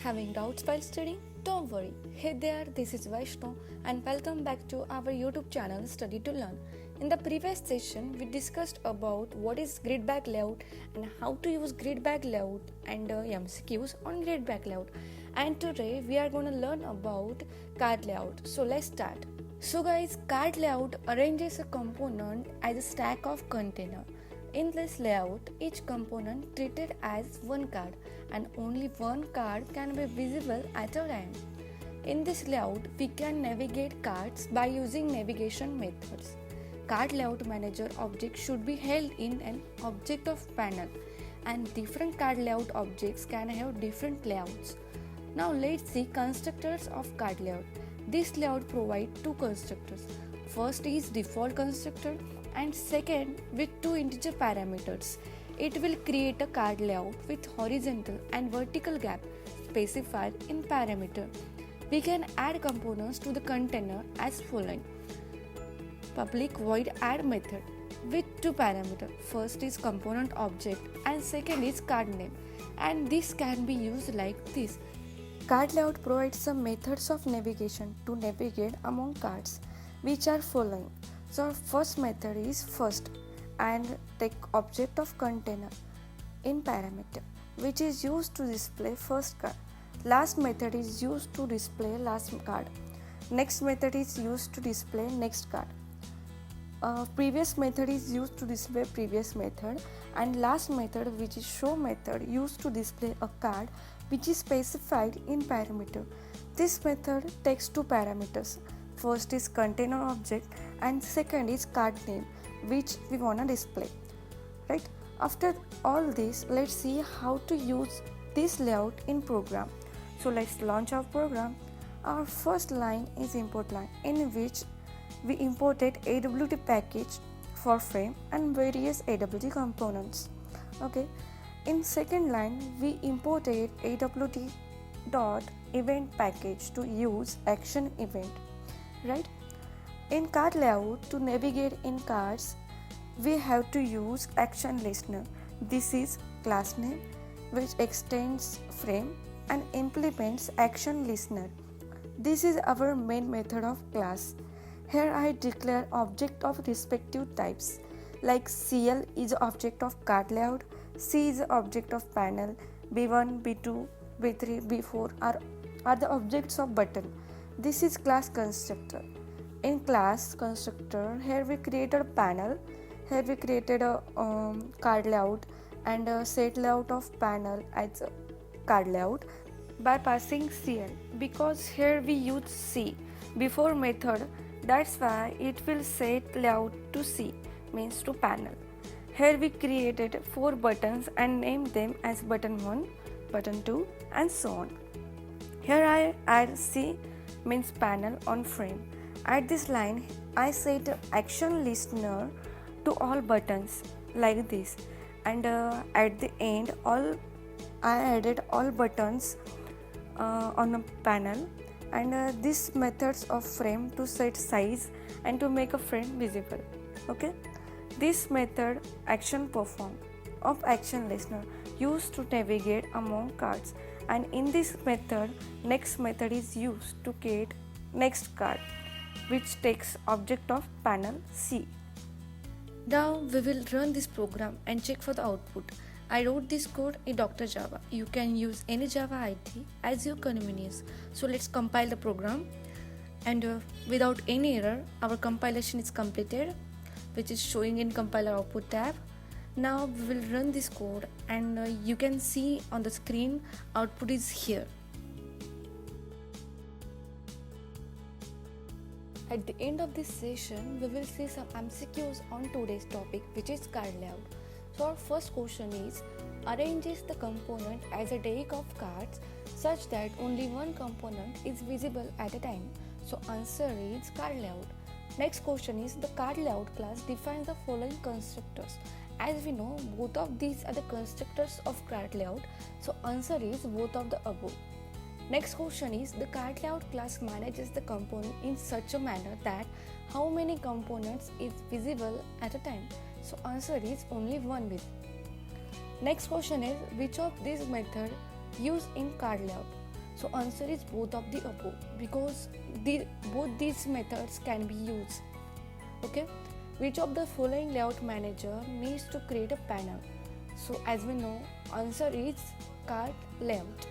Having doubts while studying? Don't worry. Hey there, this is Vaishno and welcome back to our YouTube channel Study to Learn. In the previous session, we discussed about what is grid bag layout and how to use grid bag layout and MCQs on grid bag layout. And today we are going to learn about card layout. So let's start. So guys, card layout arranges a component as a stack of container. In this layout, each component treated as one card and only one card can be visible at a time. In this layout, we can navigate cards by using navigation methods. Card layout manager object should be held in an object of panel and different card layout objects can have different layouts. Now let's see constructors of card layout. This layout provides two constructors. First is default constructor and second with two integer parameters. It will create a card layout with horizontal and vertical gap specified in parameter. We can add components to the container as following. Public void add method with two parameters. First is component object and second is card name, and this can be used like this. Card layout provides some methods of navigation to navigate among cards, which are following. So our first method is first and take object of container in parameter, which is used to display first card. Last method is used to display last card. Next method is used to display next card. Previous method is used to display previous method, and last method, which is show method, used to display a card which is specified in parameter. This method takes two parameters. First is container object and second is card name, which we wanna display. Right? After all this, let's see how to use this layout in program. So let's launch our program. Our first line is import line, in which we imported AWT package for frame and various AWT components. Okay. In second line, we imported AWT dot event package to use action event. Right? In card layout, to navigate in cards, we have to use action listener. This is class name, which extends frame and implements action listener. This is our main method of class. Here I declare object of respective types, like CL is object of card layout, C is object of panel, B1, B2, B3, B4 are the objects of button. This is class constructor. In class constructor, here we created a panel, here we created a card layout and a set layout of panel as a card layout by passing CL, because here we use C before method. That's why it will set layout to C, means to panel. Here we created 4 buttons and named them as button 1, button 2 and so on. Here I add C, means panel on frame. At this line, I set action listener to all buttons like this, and at the end I added all buttons on a panel, and these methods of frame to set size and to make a frame visible. Okay, this method action perform of action listener used to navigate among cards, and in this method next method is used to get next card, which takes object of panel C. Now we will run this program and check for the output. I wrote this code in Dr. Java. You can use any Java IDE as your convenience. So let's compile the program, and without any error our compilation is completed, which is showing in compiler output tab. Now we will run this code, and you can see on the screen output is here. At the end of this session, we will see some MCQs on today's topic, which is card layout. So our first question is, arranges the component as a deck of cards such that only one component is visible at a time. So answer is card layout. Next question is, the card layout class defines the following constructors. As we know, both of these are the constructors of card layout. So answer is both of the above. Next question is, the card layout class manages the component in such a manner that how many components is visible at a time. So answer is only one with. Next question is, which of these methods used in card layout? So answer is both of the above, because both these methods can be used. Okay, which of the following layout manager needs to create a panel? So as we know, answer is cart layout.